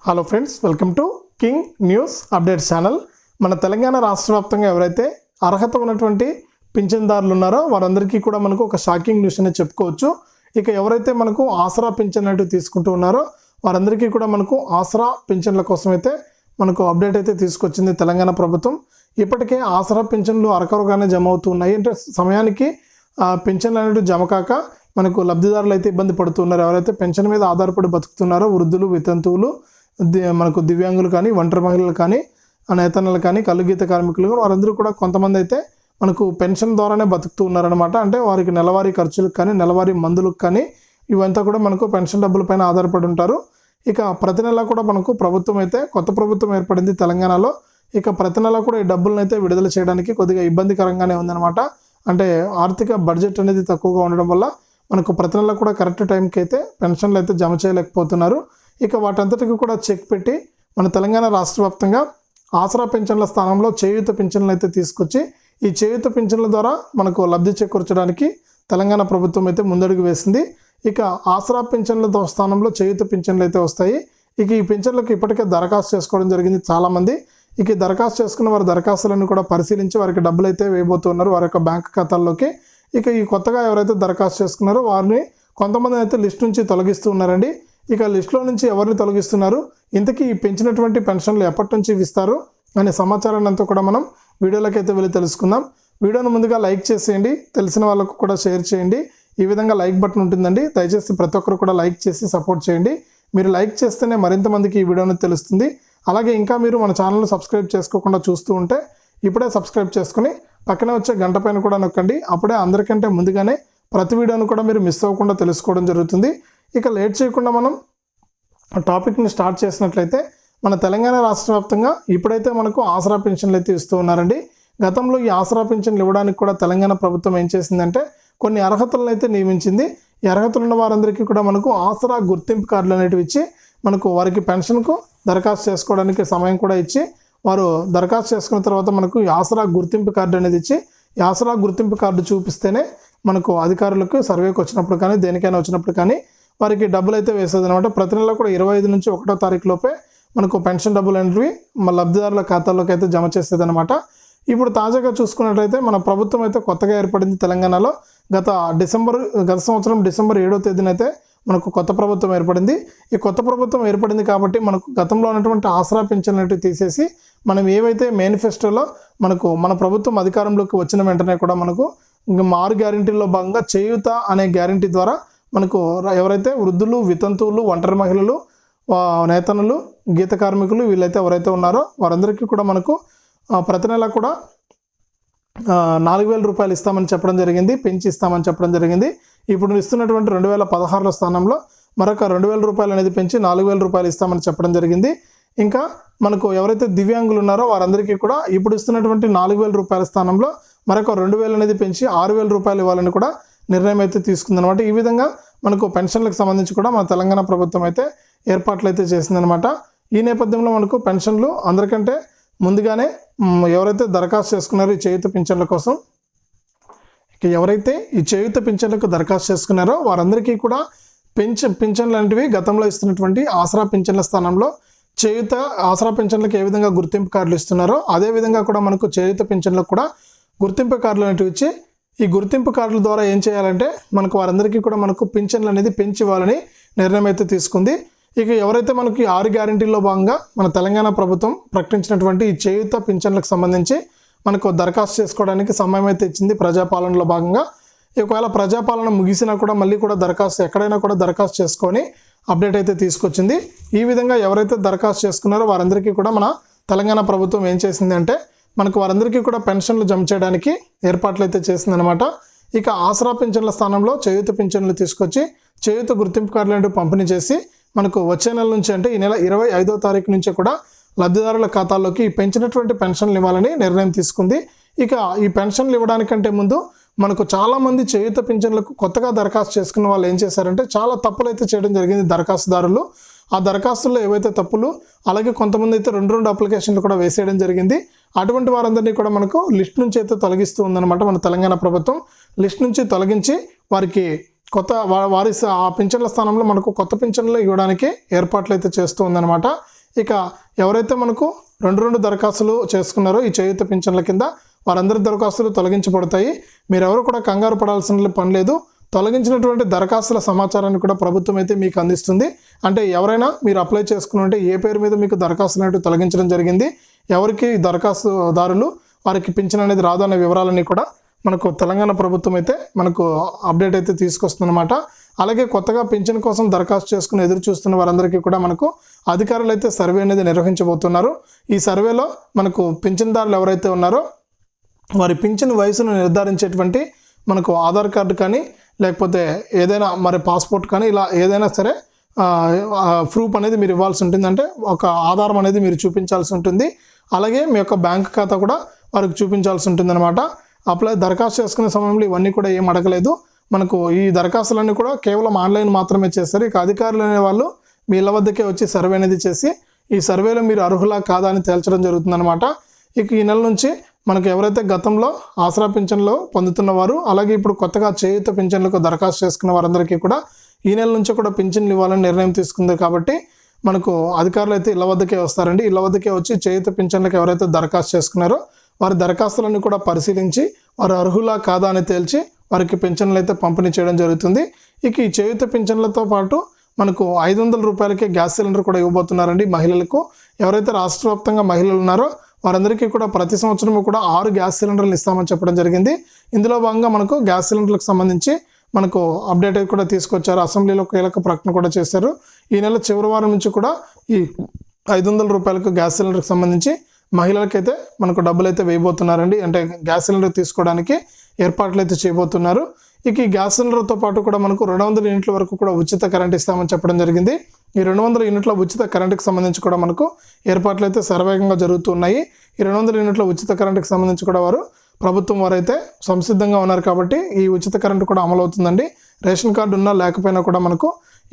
Hello friends, welcome to king news update channel. మన తెలంగాణ రాష్ట్ర వ్యాప్తంగా ఎవరైతే అర్హత ఉన్నటువంటి పింఛన్దారులు ఉన్నారో వారందరికీ కూడా మనకు ఒక షాకింగ్ న్యూస్ అనేది చెప్పుకోవచ్చు. ఇక ఎవరైతే మనకు ఆసరా పింఛన్ అంటూ తీసుకుంటూ ఉన్నారో వారందరికీ కూడా మనకు ఆసరా పింఛన్ల కోసం అయితే మనకు అప్డేట్ అయితే తీసుకొచ్చింది తెలంగాణ ప్రభుత్వం. ఇప్పటికే ఆసరా పింఛన్లు అరకొరగానే జమ అవుతూ ఉన్నాయి. అంటే సమయానికి పింఛన్లు అనేవి జమ కాక మనకు లబ్ధిదారులు అయితే ఇబ్బంది పడుతున్నారు. ఎవరైతే పెన్షన్ మీద ఆధారపడి బతుకుతున్నారో వృద్ధులు, వితంతువులు, మనకు దివ్యాంగులు కానీ, ఒంటరి మహిళలు కానీ, నేతన్నలు కానీ, కలుగీత కార్మికులు వారందరూ కూడా కొంతమంది అయితే మనకు పెన్షన్ ద్వారానే బతుకుతూ ఉన్నారనమాట. అంటే వారికి నెలవారీ ఖర్చులకు కానీ, నెలవారీ మందులకు కానీ ఇవంతా కూడా మనకు పెన్షన్ డబ్బులపైన ఆధారపడి ఉంటారు. ఇక ప్రతి నెల కూడా మనకు ప్రభుత్వం అయితే కొత్త ప్రభుత్వం ఏర్పడింది తెలంగాణలో. ఇక ప్రతి నెల కూడా ఈ డబ్బులను అయితే విడుదల చేయడానికి కొద్దిగా ఇబ్బందికరంగానే ఉందన్నమాట. అంటే ఆర్థిక బడ్జెట్ అనేది తక్కువగా ఉండడం వల్ల మనకు ప్రతి నెల కూడా కరెక్ట్ టైంకి అయితే పెన్షన్లు అయితే జమ చేయలేకపోతున్నారు. ఇక వాటంతటికి కూడా చెక్ పెట్టి మన తెలంగాణ రాష్ట్ర వ్యాప్తంగా ఆసరా పింఛన్ల స్థానంలో చేయూత పింఛన్లు అయితే తీసుకొచ్చి ఈ చేయూత పింఛన్ల ద్వారా మనకు లబ్ధి చేకూర్చడానికి తెలంగాణ ప్రభుత్వం అయితే ముందడుగు వేసింది. ఇక ఆసరా పింఛన్ల స్థానంలో చేయూత పింఛన్లు అయితే వస్తాయి. ఇక ఈ పింఛన్లకు ఇప్పటికే దరఖాస్తు చేసుకోవడం జరిగింది చాలామంది. ఇక దరఖాస్తు చేసుకున్న వారి దరఖాస్తులను కూడా పరిశీలించి వారికి డబ్బులు అయితే వేయబోతున్నారు వారి యొక్క బ్యాంక్ ఖాతాల్లోకి. ఇక ఈ కొత్తగా ఎవరైతే దరఖాస్తు చేసుకున్నారో వారిని కొంతమంది అయితే లిస్ట్ నుంచి తొలగిస్తూ ఉన్నారండి. ఇక లిస్టులో నుంచి ఎవరిని తొలగిస్తున్నారు, ఇంతకీ ఈ పెంచినటువంటి పెన్షన్లు ఎప్పటి నుంచి ఇస్తారు అనే సమాచారాన్ని అంతా కూడా మనం వీడియోలోకి అయితే వెళ్ళి తెలుసుకుందాం. వీడియోను ముందుగా లైక్ చేసేయండి, తెలిసిన వాళ్ళకు కూడా షేర్ చేయండి. ఈ విధంగా లైక్ బటన్ ఉంటుందండి, దయచేసి ప్రతి ఒక్కరు కూడా లైక్ చేసి సపోర్ట్ చేయండి. మీరు లైక్ చేస్తేనే మరింత మందికి ఈ వీడియోని తెలుస్తుంది. అలాగే ఇంకా మీరు మన ఛానల్ని సబ్స్క్రైబ్ చేసుకోకుండా చూస్తూ ఉంటే ఇప్పుడే సబ్స్క్రైబ్ చేసుకుని పక్కనే వచ్చే గంట పైన కూడా నొక్కండి. అప్పుడే అందరికంటే ముందుగానే ప్రతి వీడియోను కూడా మీరు మిస్ అవ్వకుండా తెలుసుకోవడం జరుగుతుంది. ఇక లేట్ చేయకుండా మనం టాపిక్ని స్టార్ట్ చేసినట్లయితే మన తెలంగాణ రాష్ట్ర వ్యాప్తంగా ఇప్పుడైతే మనకు ఆసరా పెన్షన్లు అయితే ఇస్తూ ఉన్నారండి. గతంలో ఈ ఆసరా పెన్షన్లు ఇవ్వడానికి కూడా తెలంగాణ ప్రభుత్వం ఏం చేసిందంటే కొన్ని అర్హతలను అయితే నియమించింది. ఈ అర్హతలు ఉన్న వారందరికీ కూడా మనకు ఆసరా గుర్తింపు కార్డులు అనేటివి ఇచ్చి మనకు వారికి పెన్షన్కు దరఖాస్తు చేసుకోవడానికి సమయం కూడా ఇచ్చి వారు దరఖాస్తు చేసుకున్న తర్వాత మనకు ఈ ఆసరా గుర్తింపు కార్డు అనేది ఇచ్చి ఈ ఆసరా గుర్తింపు కార్డు చూపిస్తేనే మనకు అధికారులకు సర్వేకి వచ్చినప్పుడు కానీ దేనికైనా వచ్చినప్పుడు కానీ వారికి డబ్బులు అయితే వేసేది అనమాట. ప్రతి నెల కూడా 25 నుంచి 1వ తారీఖు లోపే మనకు పెన్షన్ డబ్బులు అనేవి మన లబ్ధిదారుల ఖాతాల్లోకి అయితే జమ చేసేది అనమాట. ఇప్పుడు తాజాగా చూసుకున్నట్లయితే మన ప్రభుత్వం అయితే కొత్తగా ఏర్పడింది తెలంగాణలో. గత సంవత్సరం డిసెంబర్ 7వ తేదీన అయితే మనకు కొత్త ప్రభుత్వం ఏర్పడింది. ఈ కొత్త ప్రభుత్వం ఏర్పడింది కాబట్టి మనకు గతంలో ఉన్నటువంటి ఆసరా పింఛన్లు అనేవి తీసేసి మనం ఏవైతే మేనిఫెస్టోలో మనకు మన ప్రభుత్వం అధికారంలోకి వచ్చిన వెంటనే కూడా మనకు 6 గ్యారెంటీల్లో భాగంగా చేయూత అనే గ్యారెంటీ ద్వారా మనకు ఎవరైతే వృద్ధులు, వితంతువులు, ఒంటరి మహిళలు, నేతనులు, గీత కార్మికులు వీళ్ళైతే ఎవరైతే ఉన్నారో వారందరికీ కూడా మనకు ప్రతి నెల కూడా 4,000 రూపాయలు ఇస్తామని చెప్పడం జరిగింది, పెంచి ఇస్తామని చెప్పడం జరిగింది. ఇప్పుడు ఇస్తున్నటువంటి 2016 స్థానంలో మరొక 2,000 రూపాయలు అనేది పెంచి 4,000 రూపాయలు ఇస్తామని చెప్పడం జరిగింది. ఇంకా మనకు ఎవరైతే దివ్యాంగులు ఉన్నారో వారందరికీ కూడా ఇప్పుడు ఇస్తున్నటువంటి 4,000 రూపాయల స్థానంలో మరొక 2,000 అనేది పెంచి 6,000 రూపాయలు ఇవ్వాలని కూడా నిర్ణయం అయితే తీసుకుందనమాట. ఈ విధంగా మనకు పెన్షన్లకు సంబంధించి కూడా మన తెలంగాణ ప్రభుత్వం అయితే ఏర్పాట్లు అయితే చేసిందనమాట. ఈ నేపథ్యంలో మనకు పెన్షన్లు అందరికంటే ముందుగానే ఎవరైతే దరఖాస్తు చేసుకున్నారో ఈ చేయూత పింఛన్ల కోసం, ఇక ఎవరైతే ఈ చేయూత పింఛన్లకు దరఖాస్తు చేసుకున్నారో వారందరికీ కూడా పింఛన్లు లాంటివి గతంలో ఇస్తున్నటువంటి ఆసరా పింఛన్ల స్థానంలో చేయూత ఆసరా పింఛన్లకు ఏ విధంగా గుర్తింపు కార్డులు ఇస్తున్నారో అదే విధంగా కూడా మనకు చేయూత పింఛన్లకు కూడా గుర్తింపు కార్డులు అనేటివి ఇచ్చి ఈ గుర్తింపు కార్డుల ద్వారా ఏం చేయాలంటే మనకు వారందరికీ కూడా మనకు పింఛన్లు అనేది పెంచి ఇవ్వాలని నిర్ణయం అయితే తీసుకుంది. ఇక ఎవరైతే మనకి 6 గ్యారెంటీల్లో భాగంగా మన తెలంగాణ ప్రభుత్వం ప్రకటించినటువంటి ఈ చేయూత పింఛన్లకు సంబంధించి మనకు దరఖాస్తు చేసుకోవడానికి సమయం అయితే ఇచ్చింది ప్రజాపాలనలో భాగంగా. ఒకవేళ ప్రజాపాలన ముగిసినా కూడా మళ్ళీ కూడా దరఖాస్తు ఎక్కడైనా కూడా దరఖాస్తు చేసుకొని అప్డేట్ అయితే తీసుకొచ్చింది. ఈ విధంగా ఎవరైతే దరఖాస్తు చేసుకున్నారో వారందరికీ కూడా మన తెలంగాణ ప్రభుత్వం ఏం చేసింది అంటే మనకు వారందరికీ కూడా పెన్షన్లు జమ చేయడానికి ఏర్పాట్లు అయితే చేసిందనమాట. ఇక ఆసరా పింఛన్ల స్థానంలో చేయూత పింఛన్లు తీసుకొచ్చి చేయూత గుర్తింపు కార్డులు అంటే పంపిణీ చేసి మనకు వచ్చే నెల నుంచి అంటే ఈ నెల 25వ తారీఖు నుంచి కూడా లబ్ధిదారుల ఖాతాల్లోకి పెంచినటువంటి పెన్షన్లు ఇవ్వాలని నిర్ణయం తీసుకుంది. ఇక ఈ పెన్షన్లు ఇవ్వడానికంటే ముందు మనకు చాలామంది చేయూత పింఛన్లకు కొత్తగా దరఖాస్తు చేసుకున్న వాళ్ళు ఏం చేశారంటే చాలా తప్పులు అయితే చేయడం జరిగింది దరఖాస్తుదారులు. ఆ దరఖాస్తుల్లో ఏవైతే తప్పులు అలాగే కొంతమంది అయితే 2 అప్లికేషన్లు కూడా వేసేయడం జరిగింది. అటువంటి వారందరినీ కూడా మనకు లిస్ట్ నుంచి అయితే తొలగిస్తూ ఉందన్నమాట మన తెలంగాణ ప్రభుత్వం. లిస్ట్ నుంచి తొలగించి వారికి వారి ఆ పింఛన్ల స్థానంలో మనకు కొత్త పింఛన్లు ఇవ్వడానికి ఏర్పాట్లు అయితే చేస్తూ ఉందన్నమాట. ఇక ఎవరైతే మనకు రెండు దరఖాస్తులు చేసుకున్నారో ఈ చేయూత పింఛన్ల కింద వారందరి దరఖాస్తులు తొలగించబడతాయి. మీరెవరు కూడా కంగారు పడాల్సిన పని లేదు. తొలగించినటువంటి దరఖాస్తుల సమాచారాన్ని కూడా ప్రభుత్వం అయితే మీకు అందిస్తుంది. అంటే ఎవరైనా మీరు అప్లై చేసుకుని ఏ పేరు మీద మీకు దరఖాస్తులు అనేవి తొలగించడం జరిగింది, ఎవరికి దరఖాస్తుదారులు వారికి పింఛన్ అనేది రాదు అనే వివరాలన్నీ కూడా మనకు తెలంగాణ ప్రభుత్వం అయితే మనకు అప్డేట్ అయితే తీసుకొస్తుందన్నమాట. అలాగే కొత్తగా పింఛన్ కోసం దరఖాస్తు చేసుకుని ఎదురు చూస్తున్న వారందరికీ కూడా మనకు అధికారులు అయితే సర్వే అనేది నిర్వహించబోతున్నారు. ఈ సర్వేలో మనకు పింఛన్దారులు ఎవరైతే ఉన్నారో వారి పింఛన్ వయసును నిర్ధారించేటువంటి మనకు ఆధార్ కార్డు కానీ లేకపోతే ఏదైనా మరి పాస్పోర్ట్ కానీ ఇలా ఏదైనా సరే ప్రూఫ్ అనేది మీరు ఇవ్వాల్సి ఉంటుంది. అంటే ఒక ఆధారం అనేది మీరు చూపించాల్సి ఉంటుంది. అలాగే మీ యొక్క బ్యాంక్ ఖాతా కూడా వారికి చూపించాల్సి ఉంటుంది అనమాట. దరఖాస్తు చేసుకునే సమయంలో ఇవన్నీ కూడా ఏం అడగలేదు. మనకు ఈ దరఖాస్తులన్నీ కూడా కేవలం ఆన్లైన్ మాత్రమే చేస్తారు. ఇక అధికారులు అనే వాళ్ళు మీ ఇళ్ళ వద్దకే వచ్చి సర్వే అనేది చేసి ఈ సర్వేలో మీరు అర్హులా కాదా అని తేల్చడం జరుగుతుందన్నమాట. ఇక ఈ నెల నుంచి మనకు ఎవరైతే గతంలో ఆసరా పింఛన్లు పొందుతున్నవారు అలాగే ఇప్పుడు కొత్తగా చేయూత పింఛన్లకు దరఖాస్తు చేసుకున్న వారందరికీ కూడా ఈ నెల నుంచి కూడా పింఛన్లు ఇవ్వాలని నిర్ణయం తీసుకుంది. కాబట్టి మనకు అధికారులు అయితే ఇళ్ళ వద్దకే వస్తారండి. ఇళ్ళ వద్దకే వచ్చి చేయూత పింఛన్లకు ఎవరైతే దరఖాస్తు చేసుకున్నారో వారి దరఖాస్తులన్నీ కూడా పరిశీలించి వారు అర్హులా కాదా అని తేల్చి వారికి పింఛన్లు అయితే పంపిణీ చేయడం జరుగుతుంది. ఇక ఈ చేయూత పింఛన్లతో పాటు మనకు 500 రూపాయలకే గ్యాస్ సిలిండర్ కూడా ఇవ్వబోతున్నారండి మహిళలకు. ఎవరైతే రాష్ట్ర వ్యాప్తంగా మహిళలు ఉన్నారో వారందరికీ కూడా ప్రతి సంవత్సరం కూడా 6 గ్యాస్ సిలిండర్లు ఇస్తామని చెప్పడం జరిగింది. ఇందులో భాగంగా మనకు గ్యాస్ సిలిండర్లకు సంబంధించి మనకు అప్డేట్ కూడా తీసుకొచ్చారు. అసెంబ్లీలో కీలక ప్రకటన కూడా చేశారు. ఈ నెల చివరి వారం నుంచి కూడా ఈ 500 రూపాయలకు గ్యాస్ సిలిండర్కి సంబంధించి మహిళలకైతే మనకు డబ్బులు అయితే వేయబోతున్నారండి. అంటే గ్యాస్ సిలిండర్ తీసుకోవడానికి ఏర్పాట్లు అయితే చేయబోతున్నారు. ఇక ఈ గ్యాస్ సిలిండర్తో పాటు కూడా మనకు 200 యూనిట్ల వరకు కూడా ఉచిత కరెంట్ ఇస్తామని చెప్పడం జరిగింది. ఈ 200 యూనిట్ల ఉచిత కరెంటుకి సంబంధించి కూడా మనకు ఏర్పాట్లు అయితే శరవేగంగా జరుగుతున్నాయి. ఈ 200 యూనిట్ల ఉచిత కరెంటుకి సంబంధించి కూడా ప్రభుత్వం వారైతే సంసిద్ధంగా ఉన్నారు. కాబట్టి ఈ ఉచిత కరెంటు కూడా అమలు అవుతుందండి. రేషన్ కార్డు ఉన్నా లేకపోయినా కూడా మనకు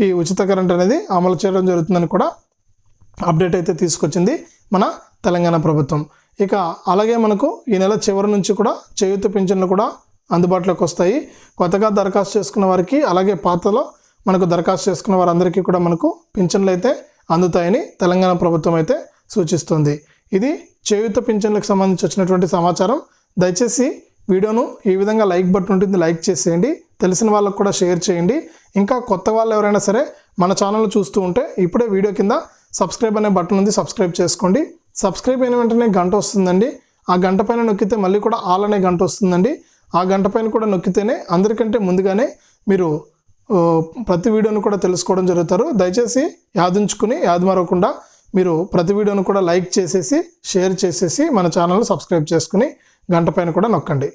ఈ ఉచిత కరెంట్ అనేది అమలు చేయడం జరుగుతుందని కూడా అప్డేట్ అయితే తీసుకొచ్చింది మన తెలంగాణ ప్రభుత్వం. ఇక అలాగే మనకు ఈ నెల చివరి నుంచి కూడా చేయూత పింఛన్లు కూడా అందుబాటులోకి వస్తాయి. కొత్తగా దరఖాస్తు చేసుకున్న వారికి అలాగే పాతలో మనకు దరఖాస్తు చేసుకున్న వారందరికీ కూడా మనకు పింఛన్లు అయితే అందుతాయని తెలంగాణ ప్రభుత్వం అయితే సూచిస్తుంది. ఇది చేయూత పింఛన్లకు సంబంధించి వచ్చినటువంటి సమాచారం. దయచేసి వీడియోను ఈ విధంగా లైక్ బటన్ ఉంటుంది, లైక్ చేసేయండి. తెలిసిన వాళ్ళకు కూడా షేర్ చేయండి. ఇంకా కొత్త వాళ్ళు ఎవరైనా సరే మన ఛానల్ చూస్తూ ఉంటే ఇప్పుడే వీడియో కింద సబ్స్క్రైబ్ అనే బటన్ ఉంది, సబ్స్క్రైబ్ చేసుకోండి. సబ్స్క్రైబ్ అయిన వెంటనే గంట వస్తుందండి. ఆ గంట పైన నొక్కితే మళ్ళీ కూడా ఆల్ అనే గంట వస్తుందండి. ఆ గంట పైన కూడా నొక్కితేనే అందరికంటే ముందుగానే మీరు ప్రతి వీడియోను కూడా తెలుసుకోవడం జరుగుతారు. దయచేసి యాదించుకుని యాదమరవకుండా మీరు ప్రతి వీడియోను కూడా లైక్ చేసేసి షేర్ చేసేసి మన ఛానల్ సబ్స్క్రైబ్ చేసుకుని గంట పైన కూడా నొక్కండి.